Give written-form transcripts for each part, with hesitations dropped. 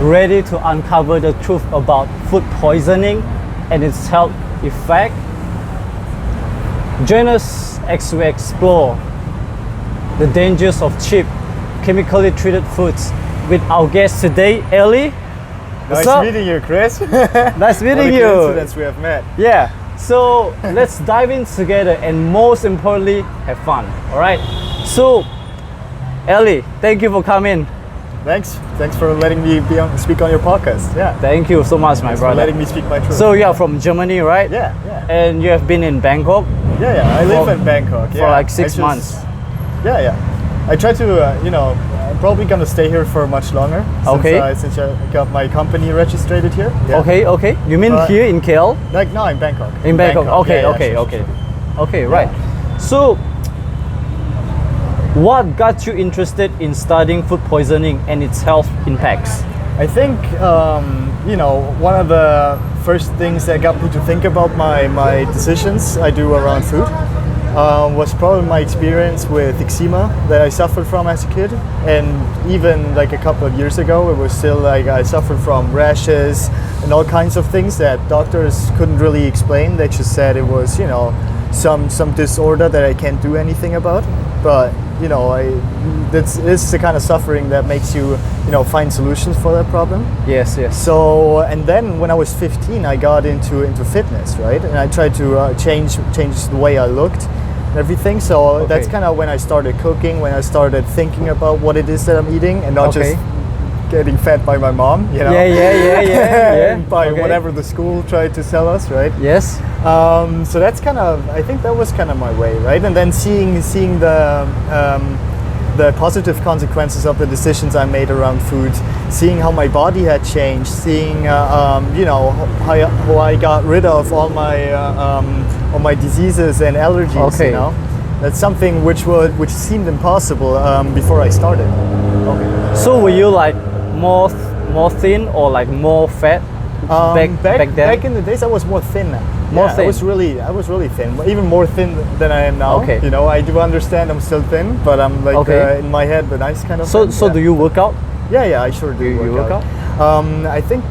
ready to uncover the truth about food poisoning and its health effect? Join us as we explore the dangers of cheap, chemically treated foods with our guest today, Ellie. Nice meeting you, Chris. Nice meeting what a you. coincidence we have met. Yeah, so let's dive in together and most importantly, have fun. All right. So, Ellie, thank you for coming. Thanks for letting me speak on your podcast. Yeah. Thank you so much, my Thanks brother. for letting me speak my truth. So you are from Germany, right? Yeah. And you have been in Bangkok? Yeah. I live in Bangkok. For like 6 months. Yeah. I try to, I'm probably gonna stay here for much longer. Since I got my company registered here. Yeah. Okay. You mean here in KL? Like no, in Bangkok. In Bangkok. Okay. Sure. Okay, right. So, what got you interested in studying food poisoning and its health impacts? I think, one of the first things that got me to think about my decisions I do around food was probably my experience with eczema that I suffered from as a kid. And even like a couple of years ago, it was still like I suffered from rashes and all kinds of things that doctors couldn't really explain. They just said it was, some disorder that I can't do anything about. But this is the kind of suffering that makes you, find solutions for that problem. Yes. So, and then when I was 15, I got into fitness, right? And I tried to change the way I looked and everything. So that's kind of when I started cooking, when I started thinking about what it is that I'm eating and not just getting fed by my mom, Yeah. by whatever the school tried to sell us, right? Yes. So that's I think that was kind of my way, right? And then seeing the positive consequences of the decisions I made around food, seeing how my body had changed, seeing how I got rid of all my diseases and allergies. That's something which seemed impossible before I started. Okay. So were you like more thin or like more fat back then? Back in the days, I was more thin. Thin. I was really thin, even more thin than I am now. Okay. I do understand I'm still thin, but I'm like in my head the nice kind of. So thin. do you work out? Yeah, I sure do. You work out? I think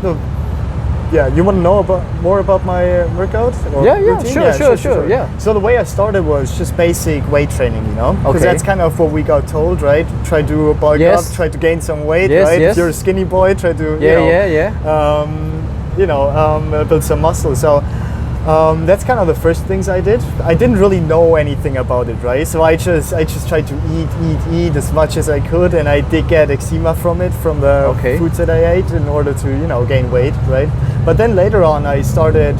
you want to know more about my workout? Routine? Sure. Yeah. So the way I started was just basic weight training, because that's kind of what we got told, right? Try to bulk up, try to gain some weight, right? If you're a skinny boy, try to build some muscle. So that's kind of the first things I did. I didn't really know anything about it, right? So I just tried to eat as much as I could, and I did get eczema from the foods that I ate in order to gain weight, right? But then later on, I started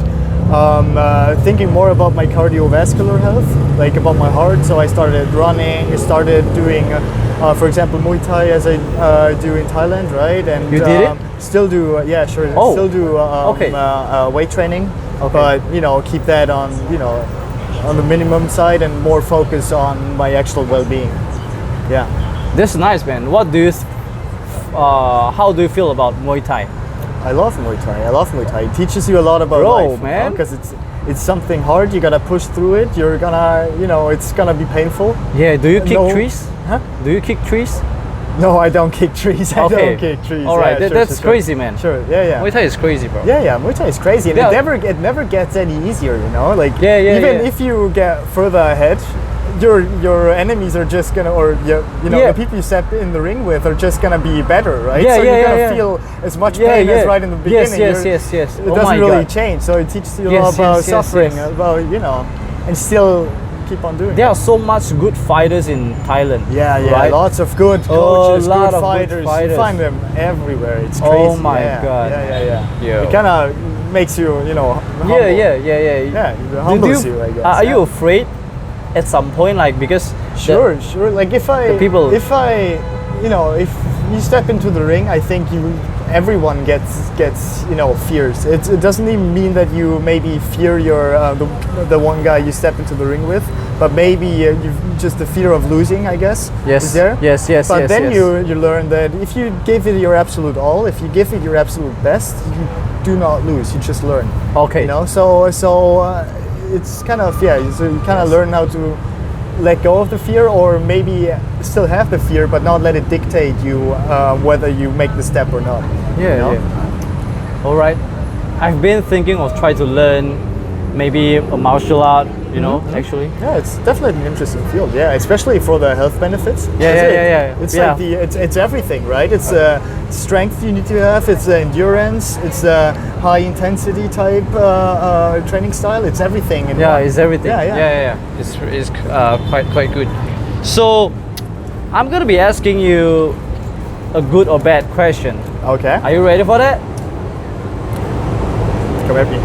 thinking more about my cardiovascular health, like about my heart. So I started running. I started doing, for example, Muay Thai as I do in Thailand, right? And you did it? Still do, sure. Oh. Still do weight training. Okay. But keep that on the minimum side and more focus on my actual well-being. Yeah. That's nice, man. How do you feel about Muay Thai? I love Muay Thai. It teaches you a lot about life, man. Because it's something hard. You gotta push through it. You're gonna, it's gonna be painful. Yeah. Do you kick trees? Huh? Do you kick trees? No, I don't kick trees. I don't kick trees. All right, Yeah, that's crazy, man. Sure, yeah. Muay Thai is crazy, bro. Yeah, Muay Thai is crazy, and it never gets any easier, Like if you get further ahead, your enemies are just gonna, the people you step in the ring with are just gonna be better, right? So you're gonna feel as much pain as right in the beginning. Yes. It doesn't really change, so it teaches you a lot about suffering, about and still keep on doing. There are so much good fighters in Thailand. Yeah, right? Lots of good coaches, good fighters. You find them everywhere. It's crazy. Oh my god. Yeah. It kind of makes you, humble. Yeah. It humbles you, I guess. Are you afraid at some point, like, because Sure. Like if you step into the ring, I think everyone gets fears. It doesn't even mean that you maybe fear the one guy you step into the ring with, but maybe just the fear of losing, I guess. Yes. Is there? Yes. But then you learn that if you give it your absolute all, if you give it your absolute best, you do not lose. You just learn. Okay. So it's kind of so you kind of learn how to let go of the fear, or maybe still have the fear but not let it dictate you whether you make the step or not. Yeah, you know? yeah. All right. I've been thinking of trying to learn maybe a martial art, you know, actually. Yeah, it's definitely an interesting field. Yeah, especially for the health benefits. Yeah, That's yeah, it. yeah. It's Yeah. like it's everything, right? It's strength you need to have. It's endurance. It's high intensity type training style. It's everything. In Yeah, one. it's everything. Yeah, yeah. It's quite good. So, I'm gonna be asking you a good or bad question. Okay. Are you ready for that? Come at me.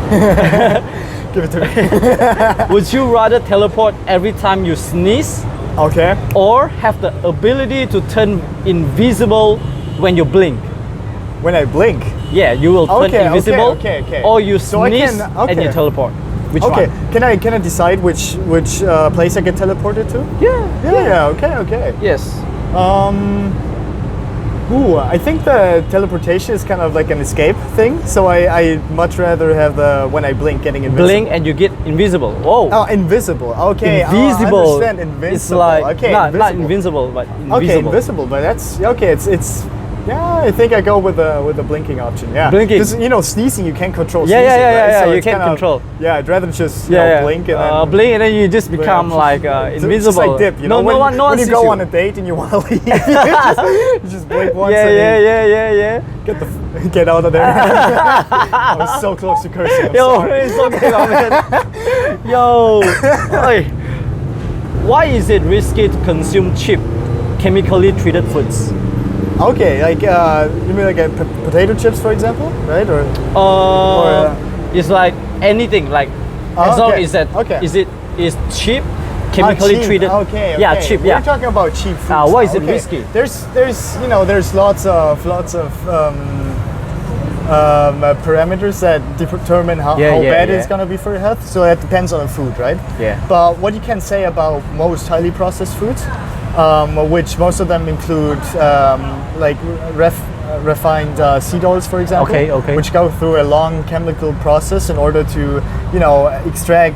Give it to me. Would you rather teleport every time you sneeze, Okay. or have the ability to turn invisible when you blink? When I blink. Yeah, you will turn Okay, invisible, okay. or you So I sneeze can- and you okay. teleport. Which Okay. one? Can I decide which place I get teleported to? Yeah. Yeah. Okay. Yes. I think the teleportation is kind of like an escape thing. So I much rather have the when I blink getting invisible. Blink and you get invisible. Whoa. Oh, invisible. Okay. Invisible. I understand. Invincible. It's like okay, not invincible, but invisible. Okay, invisible. But that's okay. It's. Yeah, I think I go with the blinking option. Yeah, Blinking. Because sneezing you can't control. Yeah, sneezing, yeah, right? So you it's can kind of- control. Yeah, I'd rather just Yeah, blink and then blink and then you just become like It's invisible. just like dip, you know. No one when you sees go you. on a date and you want to leave, you just blink once and then Yeah. get out of there. I was so close to cursing. I'm Yo, sorry. it's okay, man. Yo, hey. Why is it risky to consume cheap, chemically treated foods? Okay, like you mean like potato chips, for example, right? Or It's like anything, like as long okay, as that okay. is cheap, chemically cheap. treated. Okay. Yeah, cheap. We're Yeah. talking about cheap foods. Why now. is it Okay. risky? There's lots of parameters that determine how bad it's gonna be for your health. So it depends on the food, right? Yeah. But what you can say about most highly processed foods, which most of them include like refined seed oils, for example, Okay. which go through a long chemical process in order to, extract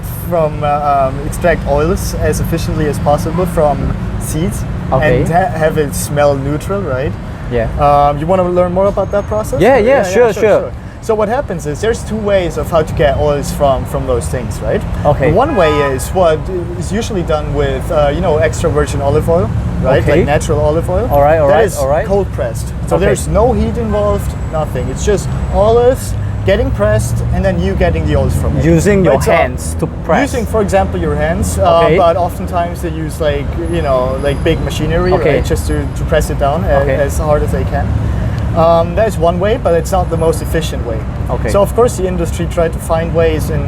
oils as efficiently as possible from seeds Okay. and have it smell neutral, right? Yeah. You want to learn more about that process? Yeah, sure. So what happens is there's two ways of how to get oils from those things, right? Okay. One way is what is usually done with extra virgin olive oil, right? Okay. Like natural olive oil. All right. That is All right. cold pressed. So Okay. there's no heat involved, nothing. It's just olives getting pressed and then you getting the oils from it. Using your Right, so hands to press. Using, for example, your hands, Okay. but oftentimes they use like big machinery, Okay. right, just to press it down Okay. as hard as they can. That's one way, but it's not the most efficient way. Okay. So of course the industry tried to find ways in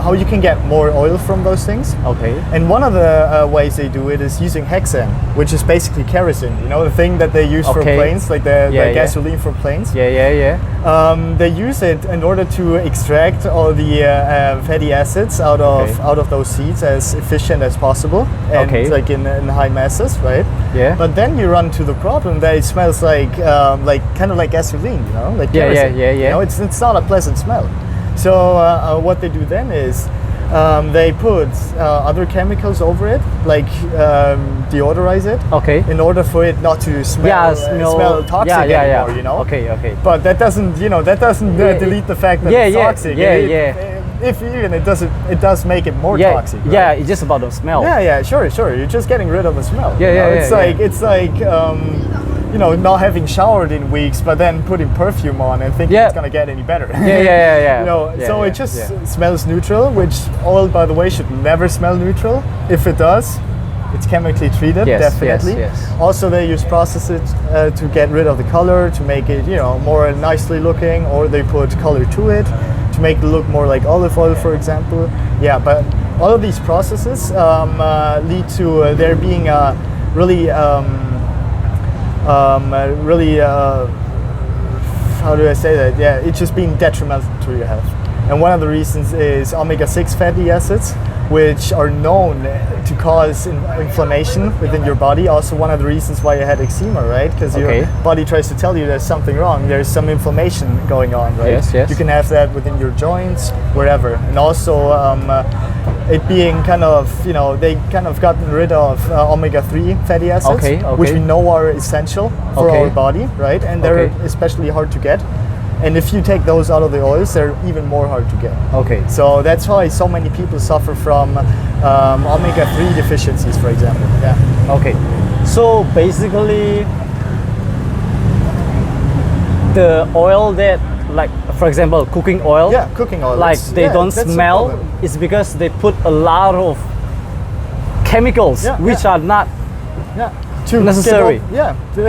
how you can get more oil from those things. Okay. And one of the ways they do it is using hexane, which is basically kerosene. You know, the thing that they use for Okay. planes, like the Yeah. gasoline for planes. Yeah. They use it in order to extract all the fatty acids out of those seeds as efficient as possible, and Okay. like in high masses, right? Yeah. But then you run to the problem that it smells like kind of like gasoline, like Yeah, kerosene. yeah. You know, it's not a pleasant smell. So what they do then is they put other chemicals over it, like deodorize it, Okay. in order for it not to smell toxic anymore. You know. Okay. But that doesn't delete the fact that Yeah, it's yeah, toxic. yeah. If even it does make it more Yeah. toxic. Right? Yeah. It's just about the smell. Yeah, sure. You're just getting rid of the smell. Yeah, you know? yeah, It's like not having showered in weeks, but then putting perfume on and thinking Yeah. it's gonna get any better. Yeah. So Yeah, it just yeah. smells neutral, which oil, by the way, should never smell neutral. If it does, it's chemically treated, Yes, definitely. yes. Also, they use processes to get rid of the color, to make it, more nicely looking, or they put color to it to make it look more like olive oil, for example. Yeah, but all of these processes lead to there being really how do I say that? Yeah, it's just being detrimental to your health. And one of the reasons is omega-6 fatty acids, which are known to cause inflammation within your body. Also one of the reasons why you had eczema, right? Because Okay. your body tries to tell you there's something wrong. There's some inflammation going on, right? Yes. You can have that within your joints, wherever. And also it being kind of, they kind of gotten rid of omega-3 fatty acids, Okay, which we okay. know are essential for Okay. our body, right? And they're Okay. especially hard to get. And if you take those out of the oils, they're even more hard to get. Okay. So that's why so many people suffer from omega-3 deficiencies, for example. Yeah. Okay. So basically, the oil that, like, for example, cooking oil. Yeah, cooking oil. Like That's- they yeah, don't that's the smell. problem. It's because they put a lot of chemicals Yeah, which yeah. are not. Yeah. To Necessary.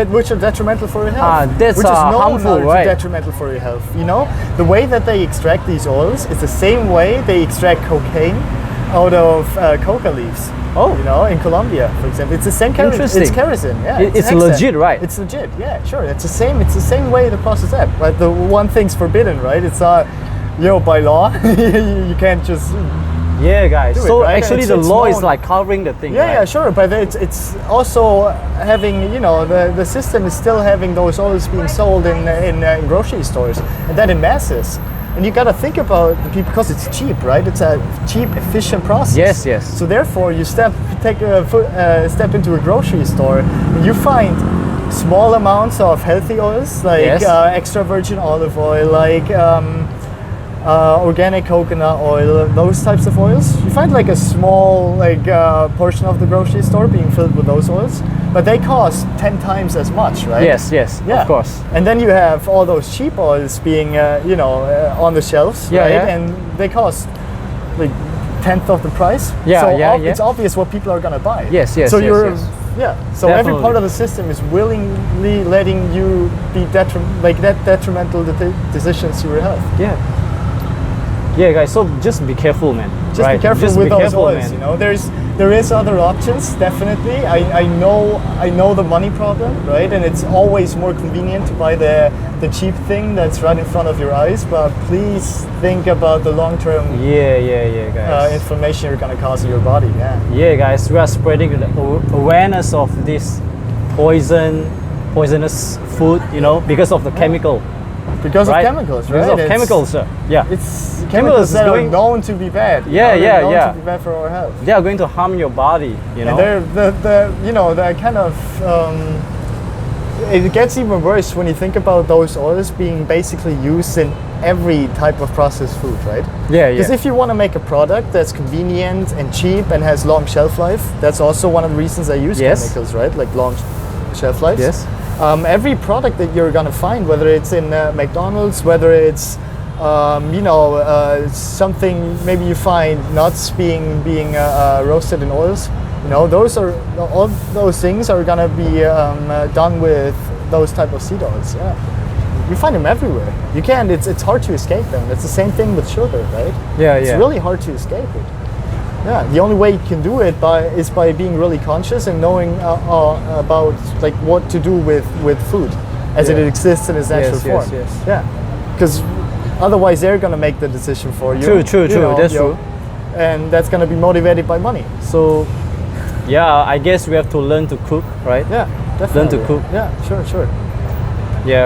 Which are detrimental for your health. That's which is known harmful, are right? detrimental for your health. The way that they extract these oils is the same way they extract cocaine out of coca leaves. Oh. In Colombia, for example, it's the same kerosene. Interesting. It's kerosene. Yeah, It's hexane. legit, right? It's legit. Yeah, sure. It's the same. It's the same way the process is. But the one thing's forbidden, right? It's by law, you can't just. Yeah, guys. Do it, So right? actually, It's- the it's law is known. like covering the thing. Yeah, right? yeah, sure, but it's also having, the system is still having those oils being sold in grocery stores, and that in masses. And you gotta think about the people, because it's cheap, right? It's a cheap, efficient process. Yes, yes. So therefore, you step into a grocery store, and you find small amounts of healthy oils, like Yes. Extra virgin olive oil, like organic coconut oil, those types of oils. You find like a small portion of the grocery store being filled with those oils, but they cost 10 times as much, right? Yes, yes, Yeah. of course. And then you have all those cheap oils being, on the shelves, Yeah, right? yeah. And they cost like 10th of the price. Yeah, so yeah, yeah. it's obvious what people are gonna buy. Yes, yes, So yes, you're, yes. yeah. So every Definitely. part of the system is willingly letting you be detrimental decisions to your health. Yeah. Yeah, guys. So just be careful, man. Just right? be careful Just with be those careful, oils. man. There is other options, definitely. I know the money problem, right? And it's always more convenient to buy the cheap thing that's right in front of your eyes. But please think about the long-term Yeah, guys. inflammation you're gonna cause in your body. Yeah. Yeah, guys, we are spreading the awareness of this poisonous food, because of the chemical. Because Right? of chemicals, right? Because of It's- chemicals, sir. Yeah. It's Chemicals chemicals is that going- are known to be bad. Yeah, They're yeah, known yeah. to be bad for our health. They are going to harm your body, And they're the kind of it gets even worse when you think about those oils being basically used in every type of processed food, right? Yeah, Because yeah. if you want to make a product that's convenient and cheap and has long shelf life, that's also one of the reasons I use Yes. chemicals, right? Like long shelf lives. Yes. Every product that you're gonna find, whether it's in McDonald's, whether it's something maybe you find nuts being roasted in oils, those are all those things are gonna be done with those type of seed oils. Yeah, you find them everywhere. You can't. It's hard to escape them. It's the same thing with sugar, right? Yeah, It's yeah. really hard to escape it. Yeah, the only way you can do it is by being really conscious and knowing about like what to do with food as it Yeah. exists in its natural Yes, form. yes, yes. Yeah, because otherwise they're gonna make the decision for you. True. That's true. And that's gonna be motivated by money. So, yeah, I guess we have to learn to cook, right? Yeah, definitely. cook. Yeah, sure. Yeah.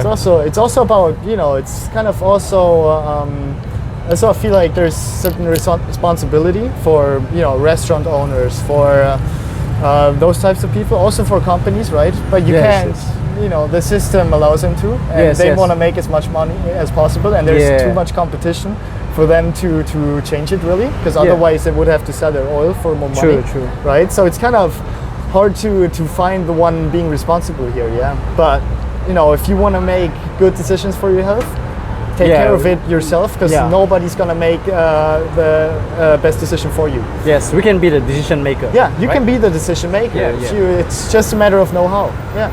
It's also about it's kind of also. So I feel like there's certain responsibility for restaurant owners, for those types of people, also for companies, right? But you Yes, can't, the system allows them to, and Yes, they yes. want to make as much money as possible, and there's Yeah. too much competition for them to change it really, because Yeah. otherwise they would have to sell their oil for more money, True. right? So it's kind of hard to find the one being responsible here, yeah. But if you want to make good decisions for your health, take Yeah. care of it yourself, because Yeah. nobody's gonna make the best decision for you. Yes, we can be the decision maker. Yeah, you right? can be the decision maker. Yeah. It's just a matter of know-how. Yeah.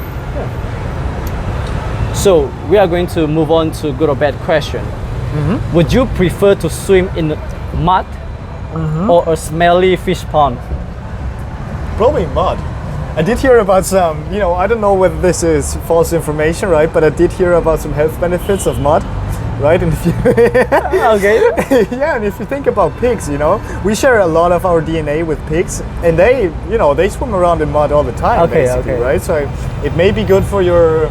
So we are going to move on to good or bad question. Mm-hmm. Would you prefer to swim in mud Mm-hmm. or a smelly fish pond? Probably mud. I did hear about some, I don't know whether this is false information, right? But I did hear about some health benefits of mud, right? And if you Okay. yeah, and if you think about pigs, we share a lot of our DNA with pigs, and they swim around in mud all the time, Okay, basically, okay. right? So it may be good for your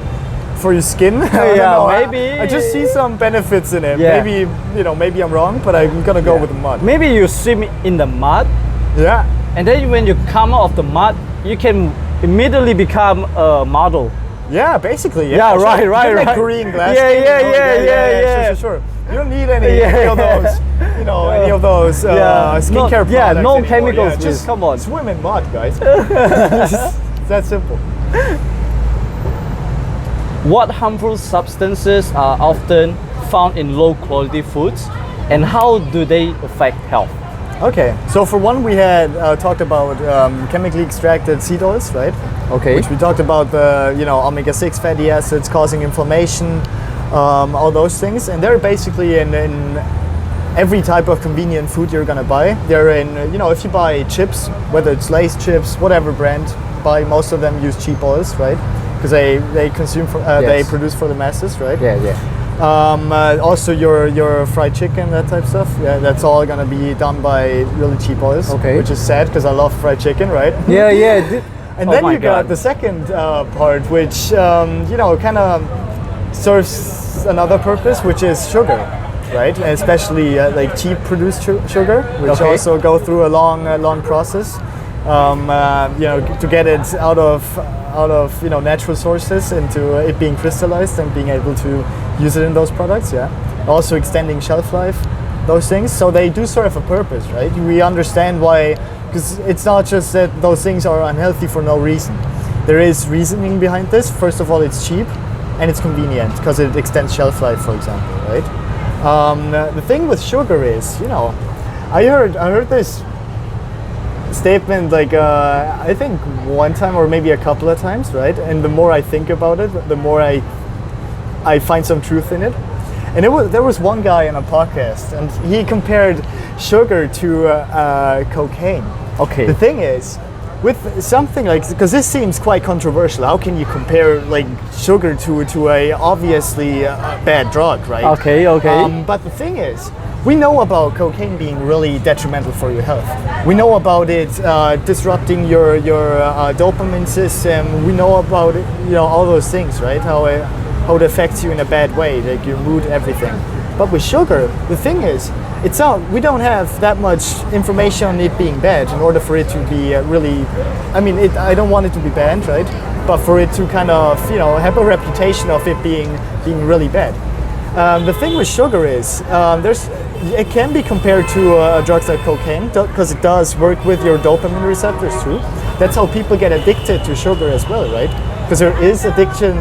for your skin. I don't Yeah, know. maybe. I just see some benefits in it. Yeah. Maybe, you know, maybe I'm wrong, but I'm gonna go with the mud. Maybe you swim in the mud, Yeah. and then when you come out of the mud, you can immediately become a model. Yeah, basically. Yeah, sure. right, Just like right. green glass. Yeah, skin, yeah, you know? yeah. Sure. You don't need any of those, you know, any of those skincare products. Yeah, no anymore. chemicals. Yeah, Just come on. swim in mud, guys. It's that simple. What harmful substances are often found in low quality foods, and how do they affect health? Okay, so for one, we had talked about chemically extracted seed oils, right? Okay. Which we talked about the omega-6 fatty acids causing inflammation, all those things, and they're basically in every type of convenient food you're gonna buy. They're in, if you buy chips, whether it's Lay's chips, whatever brand, buy, most of them use cheap oils, right? Because they consume for, they Yes. produce for the masses, right? Yeah. Also your fried chicken, that type of stuff, yeah, that's all gonna be done by really cheap oils. Okay. Which is sad because I love fried chicken, right? Yeah. And Oh then my you got God. the second part, which kind of serves another purpose, which is sugar, right? And especially like cheap produced sugar, which Okay. also go through a long process, to get it out of natural sources into it being crystallized and being able to use it in those products. Yeah. Also extending shelf life, those things. So they do serve a purpose, right? We understand why. Because it's not just that those things are unhealthy for no reason. There is reasoning behind this. First of all, it's cheap and it's convenient because it extends shelf life, for example, right? The thing with sugar is, I heard this statement like I think one time or maybe a couple of times, right? And the more I think about it, the more I find some truth in it. And there was one guy on a podcast, and he compared sugar to cocaine. Okay. The thing is, with something like, because this seems quite controversial, how can you compare like sugar to a obviously bad drug, right? Okay. But the thing is, we know about cocaine being really detrimental for your health. We know about it disrupting your dopamine system. We know about it, all those things, right? How it affects you in a bad way, like your mood, everything. But with sugar, the thing is, we don't have that much information on it being bad in order for it to be really, I don't want it to be banned, right? But for it to kind of, have a reputation of it being really bad. The thing with sugar is, it can be compared to drugs like cocaine because it does work with your dopamine receptors too. That's how people get addicted to sugar as well, right? Because there is addiction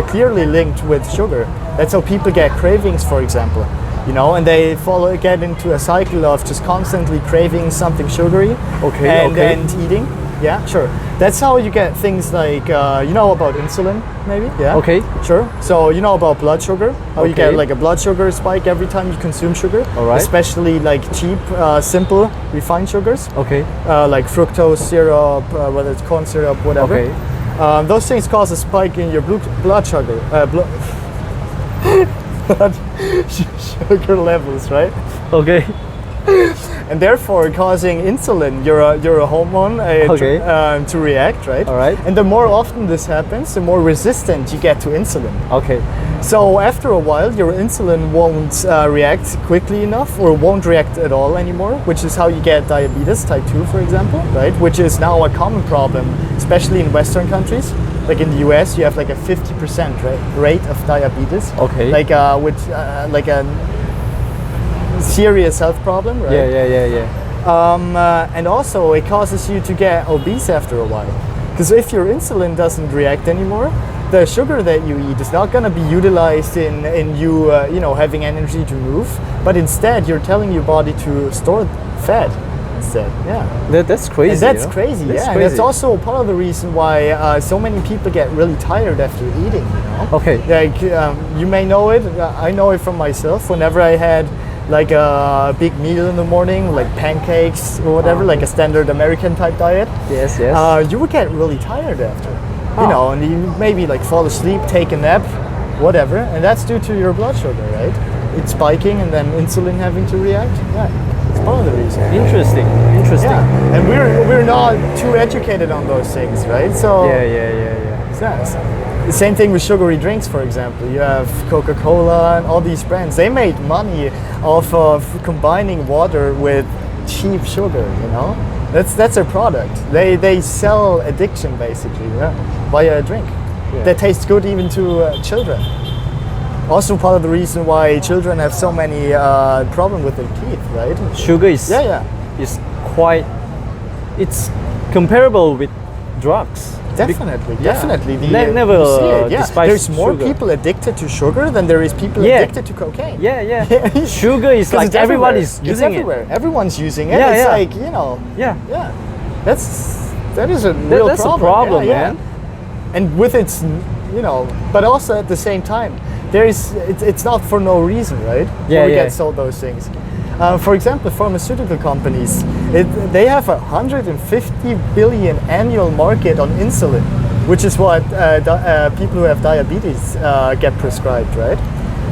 clearly linked with sugar. That's how people get cravings, for example. And they get into a cycle of just constantly craving something sugary and eating. Yeah, sure. That's how you get things like, about insulin, maybe? Yeah. Okay. Sure. So about blood sugar, how you get Okay. like a blood sugar spike every time you consume sugar. All right. Especially like cheap, simple, refined sugars. Okay. Like fructose syrup, whether it's corn syrup, whatever. Okay. Those things cause a spike in your blood sugar. Blood sugar levels, right? Okay. And therefore causing insulin, your hormone, to react, right? All right. And the more often this happens, the more resistant you get to insulin. Okay. So after a while, your insulin won't react quickly enough, or won't react at all anymore, which is how you get diabetes type 2, for example, right? Which is now a common problem, especially in Western countries. Like in the US, you have like a 50% rate of diabetes. Okay. Like with like a serious health problem, right? Yeah. And also it causes you to get obese after a while. Because if your insulin doesn't react anymore, the sugar that you eat is not going to be utilized in you, having energy to move, but instead you're telling your body to store fat instead. Yeah. That's crazy. And that's crazy. That's yeah. crazy. And that's also part of the reason why so many people get really tired after eating. Okay. Like you may know it. I know it from myself. Whenever I had like a big meal in the morning, like pancakes or whatever, like a standard American type diet. Yes. You would get really tired after. And you maybe like fall asleep, take a nap, whatever, and that's due to your blood sugar, right? It's spiking and then insulin having to react. Yeah, it's part of the reason. Interesting. Yeah, and we're not too educated on those things, right? So Yeah. yes. The same thing with sugary drinks, for example. You have Coca-Cola and all these brands. They made money off of combining water with cheap sugar, you know? That's their product. They sell addiction, basically, via a drink. That tastes good even to children. Also part of the reason why children have so many problems with their teeth, right? Sugar is is quite, it's comparable with drugs. Definitely, definitely. Never you see it, despise There's more sugar. people addicted to sugar than there is people addicted to cocaine. Sugar is like everyone is using it. Everyone's using it. Yeah, it's yeah. like, you know. Yeah. That is a real That's problem. a problem, man. And with its, you know, but also at the same time, it's not for no reason, right? We get sold those things. For example, pharmaceutical companies, they have 150 billion annual market on insulin, which is what people who have diabetes get prescribed, right?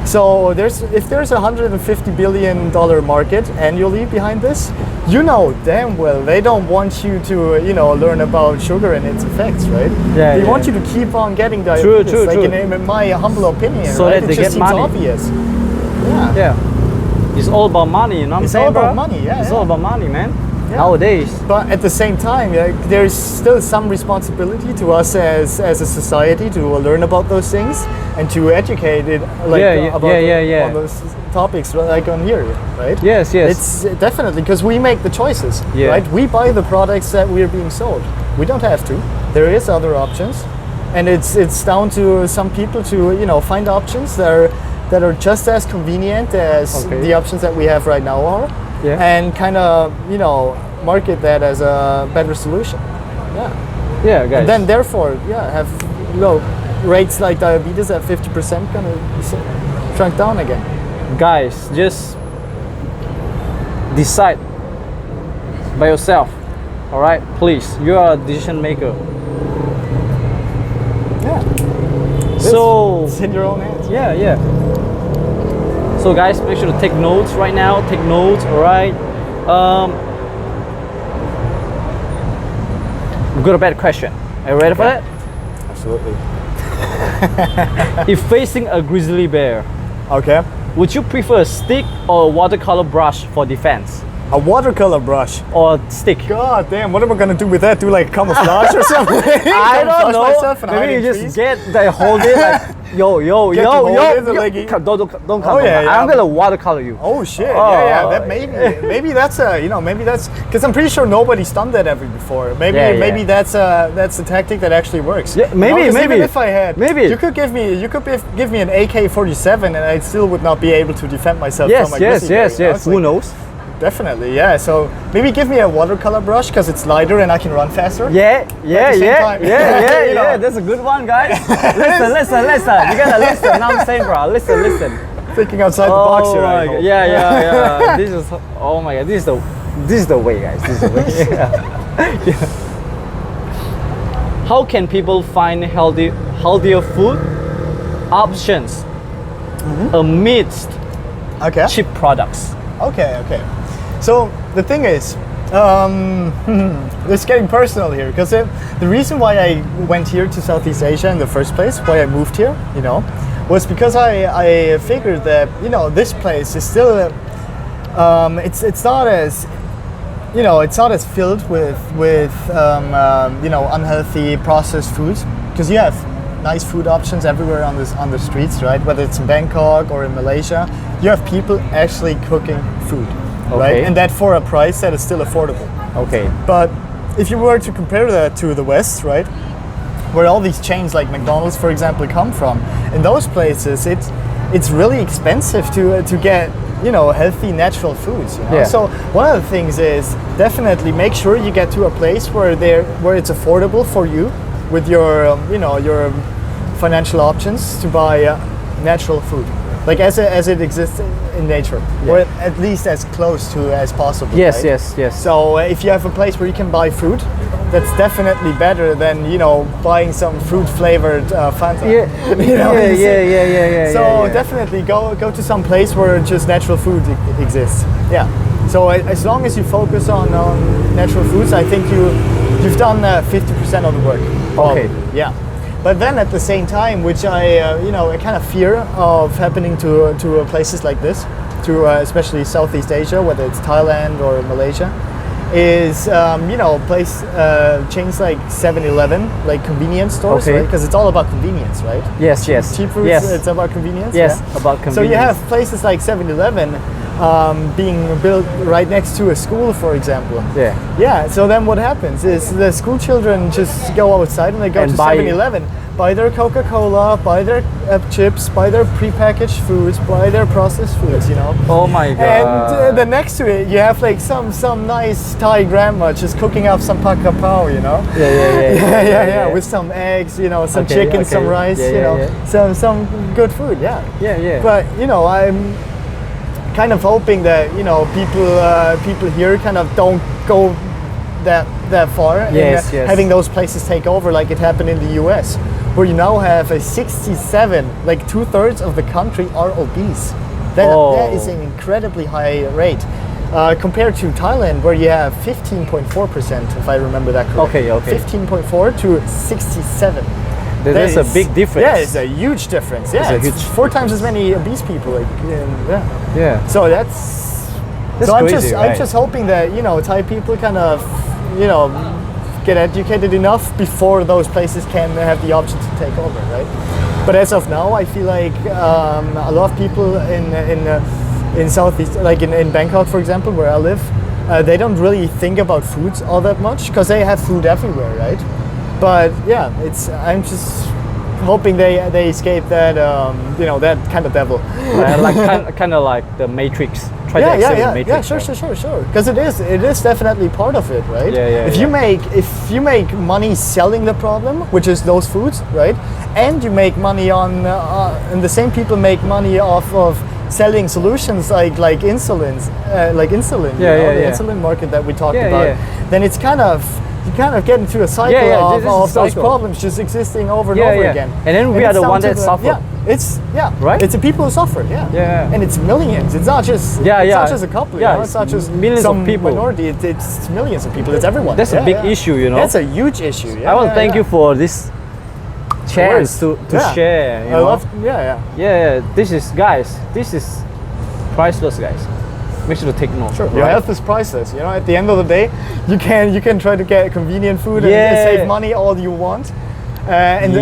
So if there's $150 billion market annually behind this, you know damn well they don't want you to, you know, learn about sugar and its effects, right? They want you to keep on getting diabetes. True. In my humble opinion, so right? that they It just get seems money. obvious. It's all about money, you know what I'm saying, all about bro? money, It's all about money, man. Nowadays. But at the same time, there's still some responsibility to us as a society to learn about those things and to educate it about on those topics like on here, right? Yes. It's definitely because we make the choices, right? We buy the products that we're being sold. We don't have to. There is other options, and it's down to some people to, you know, find options that are just as convenient as the options that we have right now are. And kind of, you know, market that as a better solution. Guys. And then therefore, have, you know, rates like diabetes at 50% kind of shrunk down again. Guys, just decide by yourself. All right, please. You are a decision maker. So it's in your own hands. So guys, make sure to take notes right now. Take notes, all right? We've got a bad question. Are you ready for that? Absolutely. If facing a grizzly bear, would you prefer a stick or a watercolor brush for defense? A watercolor brush or stick? God damn, what am I gonna do with that? Do like camouflage or something? I don't know. Maybe you just hold it like yo. Don't come. I'm gonna watercolor you. Oh shit! That maybe that's because I'm pretty sure nobody's done that ever before. Maybe that's a tactic that actually works. Yeah, maybe. Even if I had, you could give me an AK-47 and I still would not be able to defend myself from a grizzly bear. Yes. Who knows? Definitely, yeah. So maybe give me a watercolor brush because it's lighter and I can run faster. Yeah. That's a good one, guys. Listen. You gotta listen. You know what I'm saying, bro. Listen. Thinking outside the box here. I hope. Yeah. This is. Oh my God. This is the way, guys. This is the way. How can people find healthier food options amidst cheap products? Okay. So the thing is, it's getting personal here because the reason why I went here to Southeast Asia in the first place, why I moved here, you know, was because I figured that, you know, this place is still it's not as, you know, it's not as filled with you know, unhealthy processed foods, because you have nice food options everywhere on the streets, right? Whether it's in Bangkok or in Malaysia, you have people actually cooking food, right? And that for a price that is still affordable. But if you were to compare that to the West, right, where all these chains like McDonald's, for example, come from, in those places it's really expensive to get, you know, healthy natural foods, you know? So one of the things is definitely make sure you get to a place where it's affordable for you with your you know, your financial options to buy natural food, like as it exists in nature, or at least as close to as possible. Yes. So if you have a place where you can buy food, that's definitely better than, you know, buying some fruit flavored Fanta. So definitely go to some place where just natural food exists. So as long as you focus on natural foods, I think you've done 50% of the work. Probably. But then at the same time, which I kind of fear of happening to places like this, to especially Southeast Asia, whether it's Thailand or Malaysia, is chains like 7-Eleven, like convenience stores, Okay. right? Because it's all about convenience, right? Yes, yes. Cheap foods, yes. it's about convenience. Yes, yeah? about convenience. So you have places like 7-Eleven being built right next to a school, for example. Yeah. Yeah, so then what happens is the school children just go outside and they go And to buy- 7-Eleven, buy their Coca-Cola, buy their chips, buy their prepackaged foods, buy their processed foods, Oh my god. And then next to it, you have like some nice Thai grandma just cooking up some pak pao, Yeah. with some eggs, some Okay, chicken, okay. some rice, Yeah. some good food, yeah. Yeah. But I'm kind of hoping that people here kind of don't go that far Yes, in yes. having those places take over like it happened in the US, where you now have a 67, like 2/3 of the country are obese. That is an incredibly high rate. Compared to Thailand, where you have 15.4%, if I remember that correctly. Okay. 15.4 to 67. There's a big difference. Yeah, it's a huge difference. Yeah, It's a it's huge 4 times as many obese people. Like, yeah. Yeah. So that's That's so I'm crazy, I'm right? just hoping that Thai people kind of get educated enough before those places can have the option to take over, right? But as of now, I feel like a lot of people in Southeast, like in Bangkok, for example, where I live, they don't really think about foods all that much because they have food everywhere, right? But yeah, I'm just hoping they escape that that kind of devil. kind of like the Matrix. Try to Yeah, exit yeah, the yeah, Matrix. sure. Because it is definitely part of it, right? Yeah, If you make money selling the problem, which is those foods, right, and you make money and the same people make money off of selling solutions like insulin, the insulin market that we talked about, then it's you kind of get into a cycle this is a of those cycle. problems just existing over and over again. And then we are it's the down one to that suffer. Right? It's the people who suffer, Yeah. and it's millions. It's not just it's not just a couple. Yeah, It's not just millions some of people. minority. It's millions of people. It's everyone. That's a big issue, That's a huge issue. I want to thank you for this chance to Yeah. share. I love. Yeah. Yeah, this is priceless, guys. Make sure to take note. Sure. Your right? health is priceless. At the end of the day, you can try to get convenient food and Yeah. save money all you want, and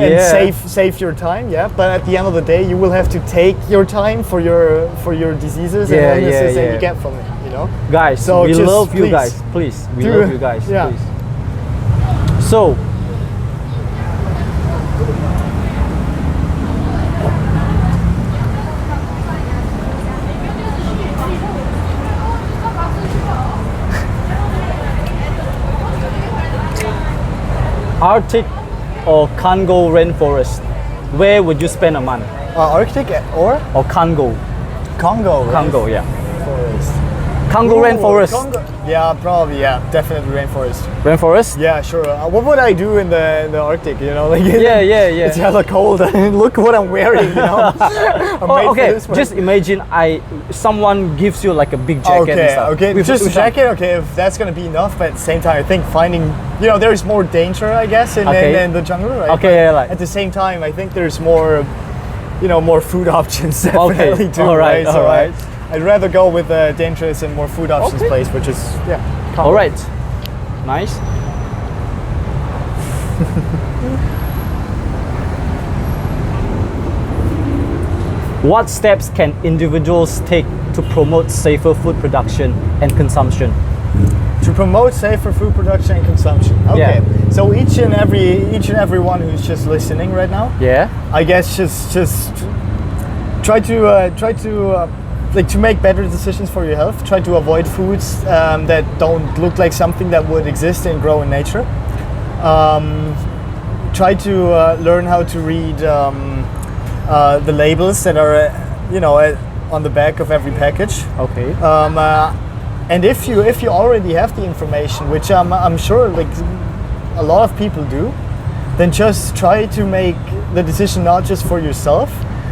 save your time. Yeah. But at the end of the day, you will have to take your time for your diseases and illnesses that you get from it. Guys, So we just love you please guys. Please, we do- love you guys. yeah. Please. So, Arctic or Congo rainforest, where would you spend a month? Arctic or Or Congo? Congo. Congo, yeah. Forest. Congo rainforest. Congo. Yeah, probably. Yeah, definitely rainforest. Rainforest? Yeah, sure. What would I do in the Arctic? Yeah. It's hella cold. Look what I'm wearing. I'm made for Okay, this one. just imagine someone gives you like a big jacket and stuff. Okay. With- Just a with some- jacket. Okay, if that's gonna be enough. But at the same time, I think finding there is more danger, I guess, in the jungle, right? Okay, But yeah, like- at the same time, I think there's more, more food options. Definitely too, all right, right? So all right. I'd rather go with a dangerous and more food options Okay. place, which is Congo. All right. Nice. What steps can individuals take to promote safer food production and consumption? To promote safer food production and consumption. Okay. Yeah. So each and everyone who's just listening right now, Yeah. I guess just try to to make better decisions for your health. Try to avoid foods that don't look like something that would exist and grow in nature. Try to learn how to read the labels that are on the back of every package. Okay. And if you already have the information, which I'm sure like a lot of people do, then just try to make the decision not just for yourself,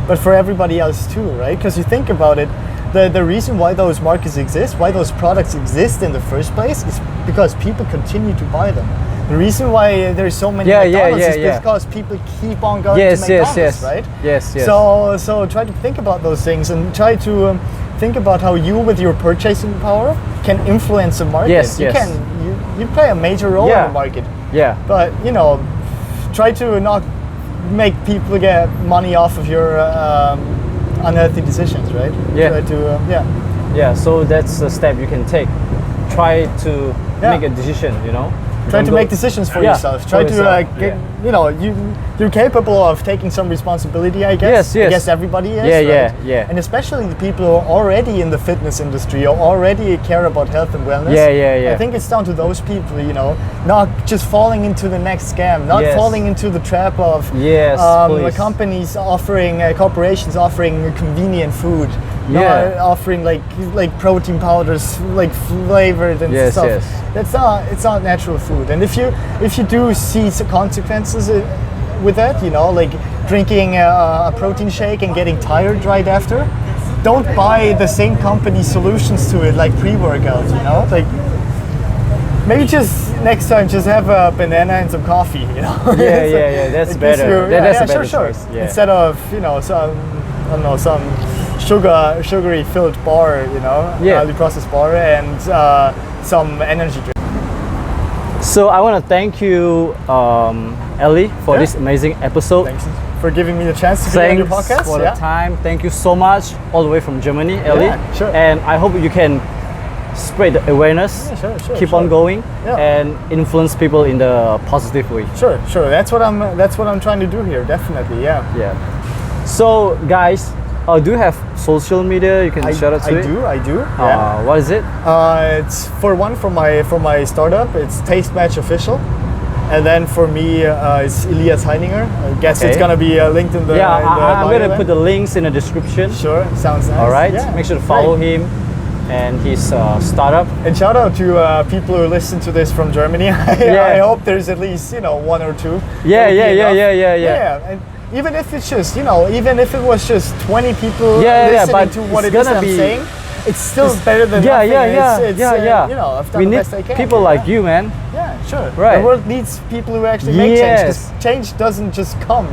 but for everybody else too, right? Because you think about it, the reason why those markets exist, why those products exist in the first place, is because people continue to buy them. The reason why there's so many McDonald's is because people keep on going to McDonald's, right? Yes. So try to think about those things and try to think about how you, with your purchasing power, can influence the market. Yes. You play a major role in the market. Yeah. But try to not make people get money off of your unhealthy decisions, right? Yeah. Try to Yeah. So that's a step you can take. Try to make a decision. Try to make decisions for yourself. Try to get, you're capable of taking some responsibility, I guess. Yes. I guess everybody is. Yeah. And especially the people who are already in the fitness industry or already care about health and wellness. Yeah. I think it's down to those people, not just falling into the next scam, not falling into the trap of companies offering, corporations offering convenient food. Offering like protein powders, like flavored and stuff. It's not natural food. And if you do see some consequences with that, like drinking a protein shake and getting tired right after, don't buy the same company solutions to it, like pre-workout. Like maybe just next time just have a banana and some coffee. Yeah. That's better. That's a better choice. Yeah. Instead of some sugary filled bar, highly processed bar, and some energy drink. So I want to thank you, Ellie, for this amazing episode. Thanks for giving me the chance to be on your podcast. Thanks for the time. Thank you so much, all the way from Germany, Ellie. Yeah, sure. And I hope you can spread the awareness, keep on going, and influence people in the positive way. Sure. That's what I'm trying to do here. Definitely, Yeah. So, guys. Do you have social media? You can shout out to it. I do. What is it? It's for my startup. It's Taste Match Official, and then for me, it's Elias Heininger. I guess it's gonna be linked in the. I'm gonna put the links in the description. Sure, sounds nice. All right. Make sure to follow him and his startup. And shout out to people who listen to this from Germany. I hope there's at least one or two. Yeah. And even if it's just, even if it was just 20 people listening to what it is I'm saying, it's still better than nothing. I've done the best I can. People like you, man. Yeah, sure. Right. The world needs people who actually make change, because change doesn't just come,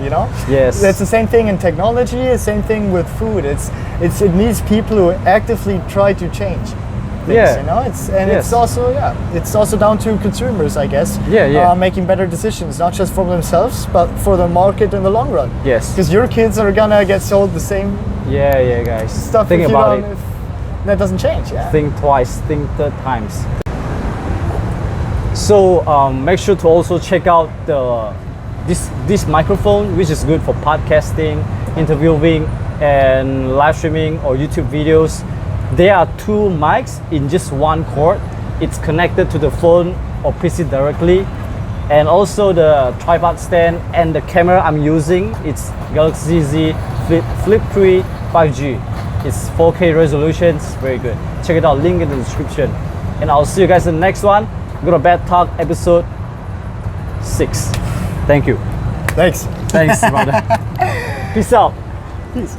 Yes. That's the same thing in technology, the same thing with food. It needs people who actively try to change things, it's also down to consumers, I guess. Making better decisions, not just for themselves, but for the market in the long run. Yes. Because your kids are gonna get sold the same. Guys. Stuff. Think about it. If that doesn't change. Think twice. Think 3 times. So make sure to also check out this microphone, which is good for podcasting, interviewing, and live streaming or YouTube videos. There are 2 mics in just one cord. It's connected to the phone or PC directly. And also the tripod stand and the camera I'm using, it's Galaxy Z Flip 3 5G. It's 4K resolution, it's very good. Check it out, link in the description. And I'll see you guys in the next one. Go to Bad Talk episode 6. Thank you. Thanks, brother. Peace out. Peace.